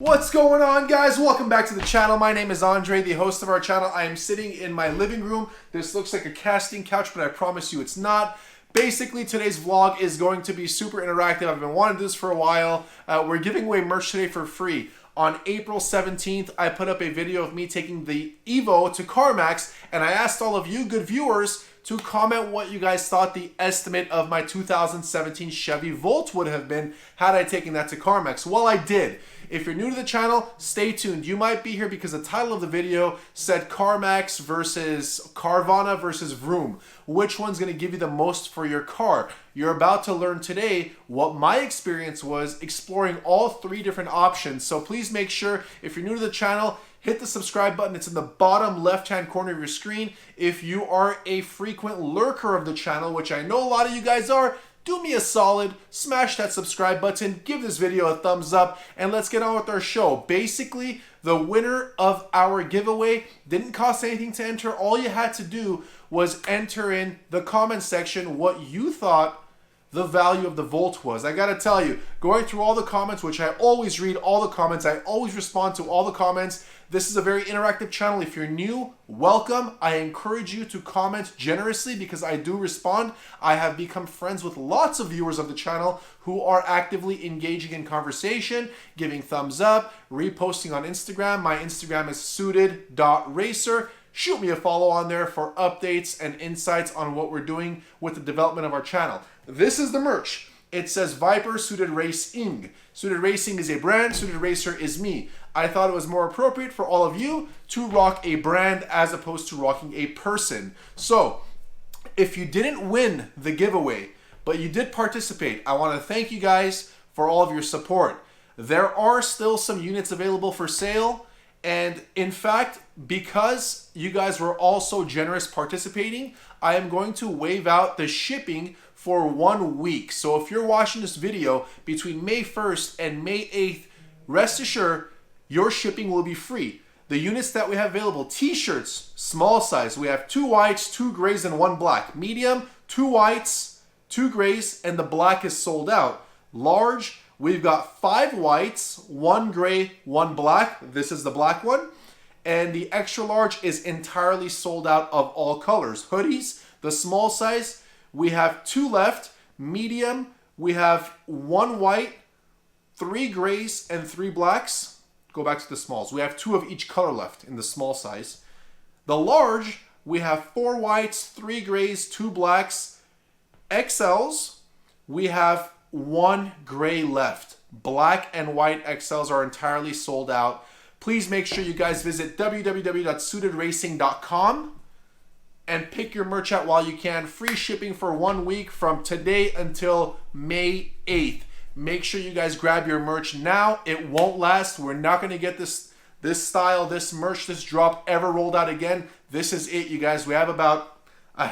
What's going on, guys? Welcome back to the channel. My name is Andre, the host of our channel. I am sitting in my living room. This looks like a casting couch, but I promise you it's not. Basically, today's vlog is going to be super interactive. I've been wanting to do this for a while. We're giving away merch today for free. On April 17th, I put up a video of me taking the Evo to Carmax, and I asked all of you good viewers to comment what you guys thought the estimate of my 2017 Chevy Volt would have been had I taken that to Carmax. Well, I did. If you're new to the channel, stay tuned. You might be here because the title of the video said Carmax versus Carvana versus Vroom. Which one's going to give you the most for your car? You're about to learn today what my experience was exploring all three different options. So please make sure, if you're new to the channel, hit the subscribe button. It's in the bottom left-hand corner of your screen. If you are a frequent lurker of the channel, which I know a lot of you guys are, do me a solid, smash that subscribe button, give this video a thumbs up, and let's get on with our show. Basically, the winner of our giveaway didn't cost anything to enter. All you had to do was enter in the comment section what you thought the value of the Volt was. I gotta tell you, going through all the comments, which I always read all the comments, I always respond to all the comments. This is a very interactive channel. If you're new, welcome. I encourage you to comment generously because I do respond. I have become friends with lots of viewers of the channel who are actively engaging in conversation, giving thumbs up, reposting on Instagram. My Instagram is suited.racer. Shoot me a follow on there for updates and insights on what we're doing with the development of our channel. This is the merch. It says Viper Suited Racing. Suited Racing is a brand, Suited Racer is me. I thought it was more appropriate for all of you to rock a brand as opposed to rocking a person. So, if you didn't win the giveaway, but you did participate, I want to thank you guys for all of your support. There are still some units available for sale, and in fact, because you guys were all so generous participating, I am going to waive out the shipping for 1 week. So if you're watching this video between May 1st and May 8th, rest assured, your shipping will be free. The units that we have available, t-shirts, small size, we have 2 whites, 2 grays, and 1 black. Medium, 2 whites, 2 grays, and the black is sold out. Large, we've got 5 whites, 1 gray, 1 black. This is the black one. And the extra large is entirely sold out of all colors. Hoodies, the small size, we have 2 left. Medium, we have 1 white, 3 grays, and 3 blacks. Go back to the smalls. We have 2 of each color left in the small size. The large, we have 4 whites, 3 grays, 2 blacks. XLs, we have 1 gray left. Black and white XLs are entirely sold out. Please make sure you guys visit www.suitedracing.com and pick your merch out while you can. Free shipping for 1 week from today until May 8th. Make sure you guys grab your merch now. It won't last. We're not going to get this style, this merch, this drop ever rolled out again. This is it, you guys. We have about a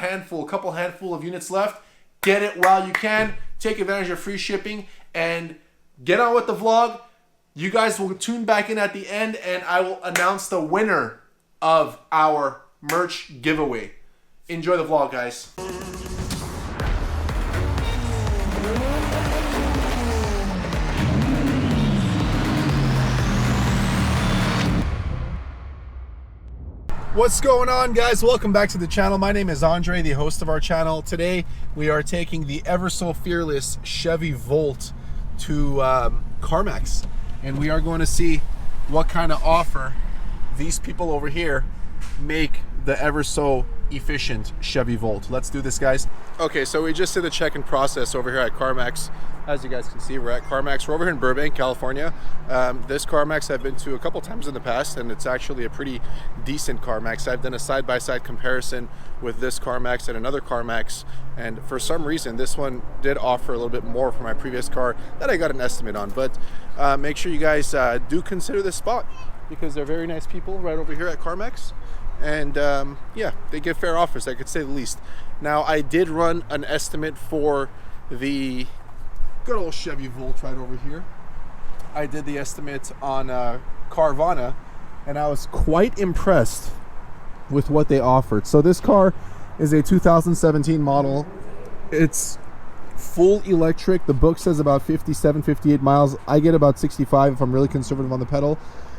couple handful of units left. Get it while you can. Take advantage of free shipping and get on with the vlog. You guys will tune back in at the end and I will announce the winner of our merch giveaway. Enjoy the vlog, guys. What's going on, guys? Welcome back to the channel. My name is Andre, the host of our channel. Today we are taking the ever so fearless Chevy Volt to Carmax, and we are going to see what kind of offer these people over here make the ever so efficient Chevy Volt. Let's do this, guys. Okay, so we just did the check-in process over here at Carmax. As you guys can see, we're at Carmax. We're over here in Burbank, California. This Carmax I've been to a couple times in the past, and it's actually a pretty decent Carmax. I've done a side-by-side comparison with this Carmax and another Carmax, and for some reason, this one did offer a little bit more for my previous car that I got an estimate on. But make sure you guys do consider this spot because they're very nice people right over here at Carmax. And yeah, they give fair offers, I could say the least. Now, I did run an estimate for the good old Chevy Volt right over here. I did the estimate on Carvana, and I was quite impressed with what they offered. So this car is a 2017 model. It's full electric. The book says about 57, 58 miles. I get about 65 if I'm really conservative on the pedal.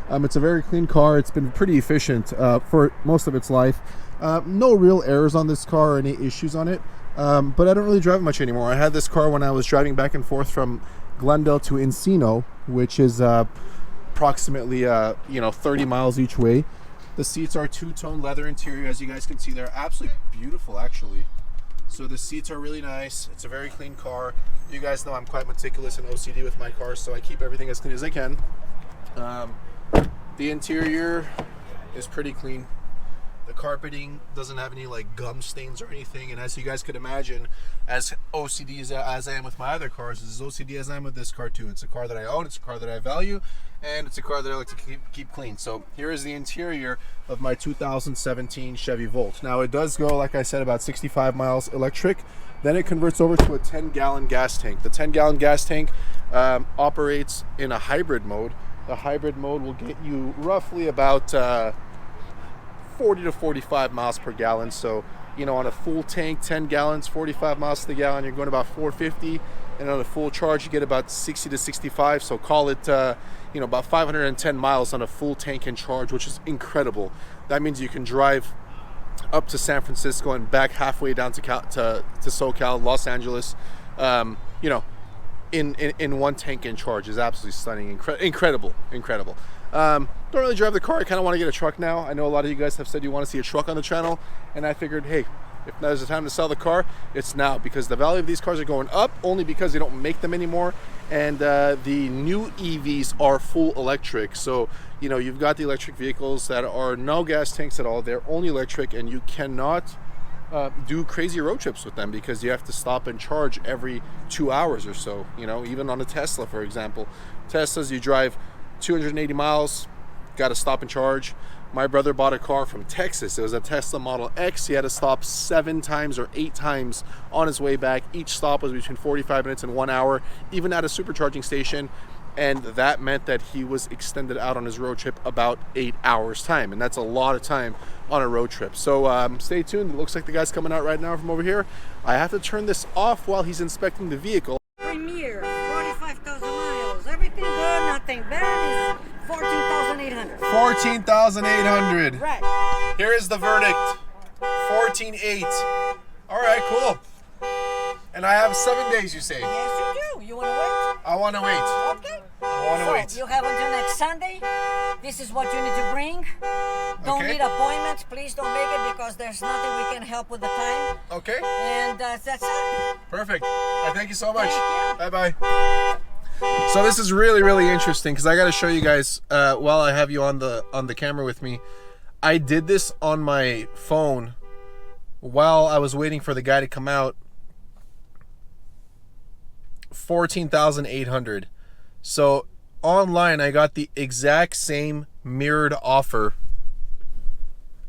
It's a very clean car. It's been pretty efficient for most of its life. No real errors on this car or any issues on it, but I don't really drive much anymore. I had this car when I was driving back and forth from Glendale to Encino, which is approximately 30 miles each way. The seats are two-tone leather interior, as you guys can see. They're absolutely beautiful, actually. So the seats are really nice. It's a very clean car. You guys know I'm quite meticulous and OCD with my cars, so I keep everything as clean as I can. The interior is pretty clean. The carpeting doesn't have any like gum stains or anything, and as you guys could imagine, as OCD as I am with my other cars, as OCD as I am with this car too. It's a car that I own, it's a car that I value, and it's a car that I like to keep clean. So here is the interior of my 2017 Chevy Volt. Now it does go, like I said, about 65 miles electric. Then it converts over to a 10-gallon gas tank. The 10-gallon gas tank operates in a hybrid mode. The hybrid mode will get you roughly about 40 to 45 miles per gallon. So, on a full tank, 10 gallons, 45 miles to the gallon, you're going about 450. And on a full charge, you get about 60 to 65. So call it, about 510 miles on a full tank and charge, which is incredible. That means you can drive up to San Francisco and back halfway down to SoCal, Los Angeles, in one tank and charge. Is absolutely stunning, incredible. Don't really drive the car. I kind of want to get a truck now. I know a lot of you guys have said you want to see a truck on the channel, and I figured, hey, if there's a time to sell the car, it's now, because the value of these cars are going up only because they don't make them anymore, and the new EVs are full electric. So you've got the electric vehicles that are no gas tanks at all. They're only electric, and you cannot do crazy road trips with them because you have to stop and charge every 2 hours or so. Even on a Tesla, for example. Teslas, you drive 280 miles, got to stop and charge. My brother bought a car from Texas. It was a Tesla Model X. He had to stop 7 times or 8 times on his way back. Each stop was between 45 minutes and 1 hour, even at a supercharging station. And that meant that he was extended out on his road trip about 8 hours time. And that's a lot of time on a road trip. So stay tuned. It looks like the guy's coming out right now from over here. I have to turn this off while he's inspecting the vehicle. Premier, 45,000 miles. Everything good, nothing bad. Is 14,800. 14,800. Right. Here is the verdict. 14.8. All right, cool. And I have 7 days, you say? Yes, you do. You want to wait? I want to wait. Okay. I want to wait. You have until next Sunday. This is what you need to bring. Don't need appointments. Please don't make it because there's nothing we can help with the time. Okay. And that's it. Perfect. Thank you so much. Thank you. Bye-bye. So this is really, really interesting because I got to show you guys while I have you on the camera with me. I did this on my phone while I was waiting for the guy to come out. 14,800. So online I got the exact same mirrored offer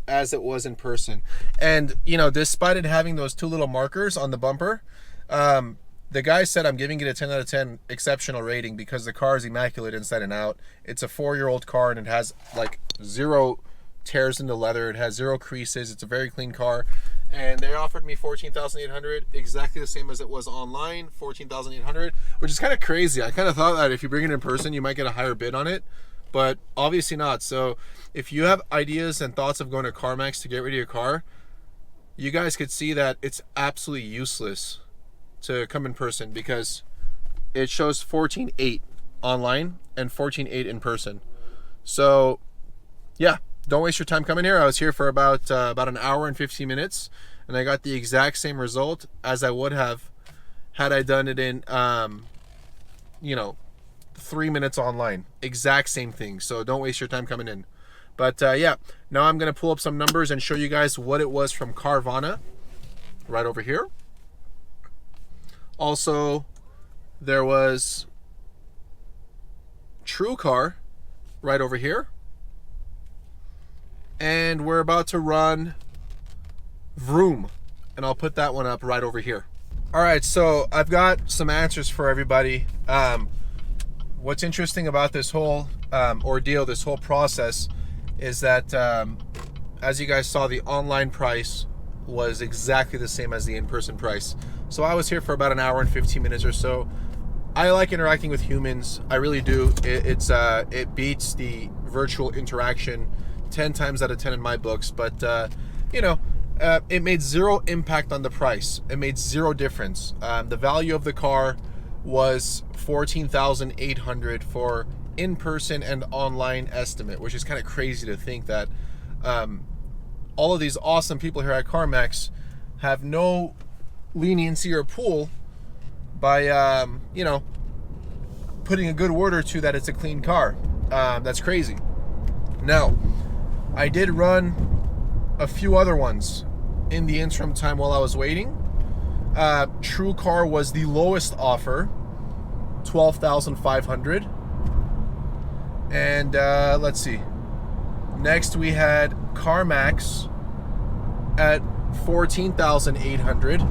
as it was in person. And despite it having those 2 little markers on the bumper, the guy said I'm giving it a 10 out of 10 exceptional rating because the car is immaculate inside and out. It's a 4-year-old car and it has like 0 tears in the leather. It has 0 creases. It's a very clean car. And they offered me 14,800, exactly the same as it was online, 14,800, which is kind of crazy. I kind of thought that if you bring it in person, you might get a higher bid on it, but obviously not. So if you have ideas and thoughts of going to Carmax to get rid of your car, you guys could see that it's absolutely useless to come in person because it shows 14.8 online and 14.8 in person. So yeah, don't waste your time coming here. I was here for about an hour and 15 minutes, and I got the exact same result as I would have had I done it in 3 minutes online. Exact same thing. So don't waste your time coming in. But yeah, now I'm gonna pull up some numbers and show you guys what it was from Carvana right over here. Also, there was Truecar right over here. And we're about to run Vroom, and I'll put that one up right over here. All right, so I've got some answers for everybody. What's interesting about this whole ordeal, this whole process, is that as you guys saw, the online price was exactly the same as the in-person price. So I was here for about an hour and 15 minutes or so. I like interacting with humans. I really do. It beats the virtual interaction 10 times out of 10 in my books. But, it made zero impact on the price. It made zero difference. The value of the car was $14,800 for in-person and online estimate, which is kind of crazy to think that all of these awesome people here at Carmax have no leniency or pull by putting a good word or two that it's a clean car. That's crazy. Now, I did run a few other ones in the interim time while I was waiting. Truecar was the lowest offer, $12,500. And let's see. Next we had Carmax at $14,800.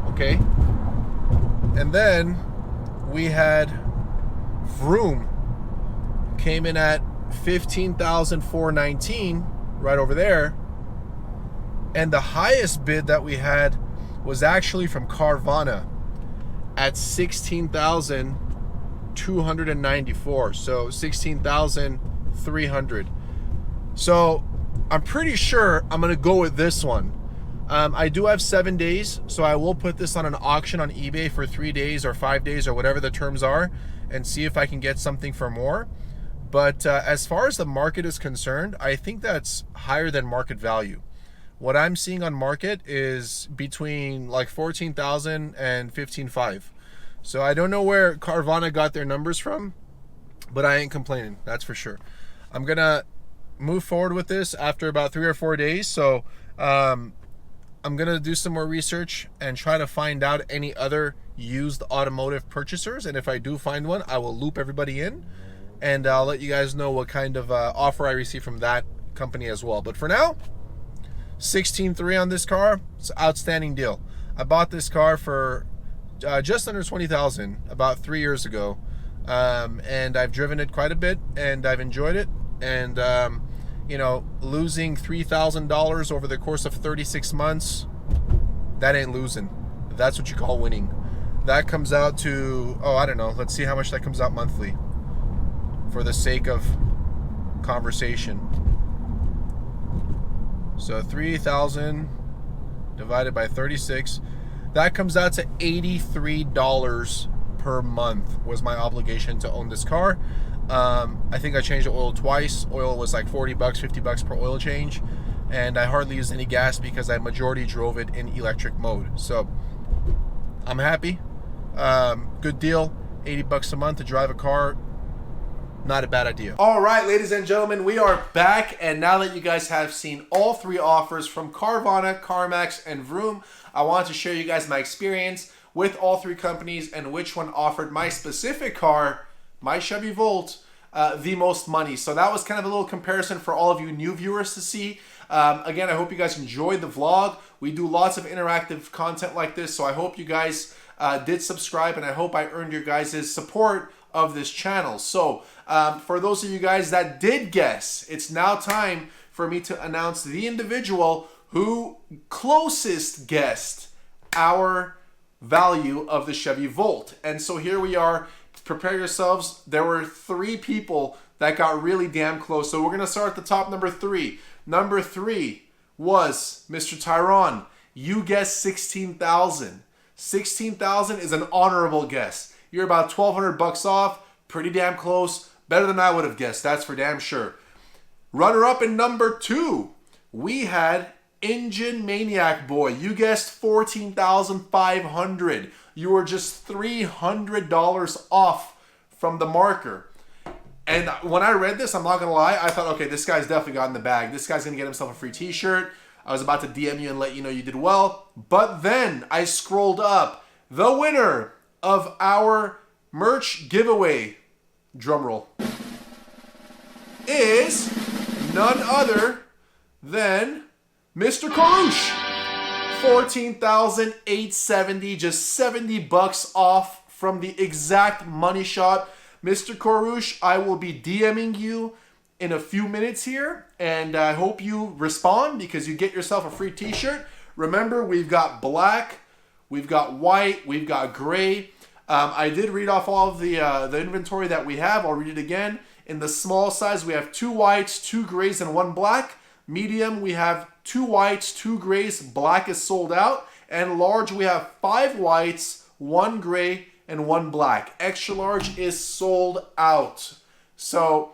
Okay. And then we had Vroom, came in at $15,419, right over there. And the highest bid that we had was actually from Carvana at $16,294. So $16,300. So I'm pretty sure I'm gonna go with this one. I do have 7 days, so I will put this on an auction on eBay for 3 days or 5 days or whatever the terms are, and see if I can get something for more. But as far as the market is concerned, I think that's higher than market value. What I'm seeing on market is between like 14,000 and 15,500. So I don't know where Carvana got their numbers from, but I ain't complaining, that's for sure. I'm gonna move forward with this after about 3 or 4 days. So I'm gonna do some more research and try to find out any other used automotive purchasers. And if I do find one, I will loop everybody in, and I'll let you guys know what kind of offer I receive from that company as well. But for now, 16.3 on this car. It's an outstanding deal. I bought this car for just under 20,000 about 3 years ago, and I've driven it quite a bit, and I've enjoyed it. And losing $3,000 over the course of 36 months, that ain't losing. That's what you call winning. That comes out to, I don't know. Let's see how much that comes out monthly for the sake of conversation. So 3,000 divided by 36, that comes out to $83 per month was my obligation to own this car. I think I changed the oil twice. Oil was like $40, $50 per oil change, and I hardly used any gas because I majority drove it in electric mode. So I'm happy. Good deal. $80 a month to drive a car. Not a bad idea. All right, ladies and gentlemen, we are back, and now that you guys have seen all three offers from Carvana, Carmax, and Vroom, I want to share you guys my experience with all three companies and which one offered my specific car, my Chevy Volt, the most money. So that was kind of a little comparison for all of you new viewers to see. Again, I hope you guys enjoyed the vlog. We do lots of interactive content like this, so I hope you guys did subscribe, and I hope I earned your guys' support of this channel. So for those of you guys that did guess, it's now time for me to announce the individual who closest guessed our value of the Chevy Volt. And so here we are. Prepare yourselves. There were 3 people that got really damn close. So we're going to start at the top, number 3. Number 3 was Mr. Tyrone. You guessed 16,000. 16,000 is an honorable guess. You're about $1,200 off. Pretty damn close. Better than I would have guessed. That's for damn sure. Runner up in number 2, we had Engine Maniac Boy. You guessed 14,500. You were just $300 off from the marker. And when I read this, I'm not gonna lie, I thought, okay, this guy's definitely got in the bag. This guy's gonna get himself a free t-shirt. I was about to DM you and let you know you did well. But then I scrolled up. The winner of our merch giveaway, drumroll, is none other than Mr. Karouche. 14,870, just $70 off from the exact money shot. Mr. Karouche, I will be DMing you in a few minutes here, and I hope you respond because you get yourself a free t-shirt. Remember, we've got black, we've got white, we've got gray. I did read off all of the inventory that we have. I'll read it again. In the small size, we have 2 whites, 2 grays, and 1 black. Medium, we have 2 whites, 2 grays, black is sold out. And large, we have 5 whites, 1 gray, and 1 black. Extra large is sold out. So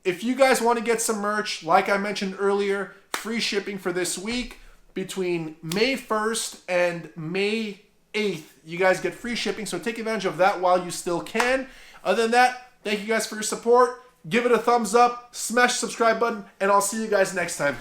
if you guys want to get some merch, like I mentioned earlier, free shipping for this week. Between May 1st and May 8th, you guys get free shipping. So take advantage of that while you still can. Other than that, thank you guys for your support. Give it a thumbs up, smash the subscribe button, and I'll see you guys next time.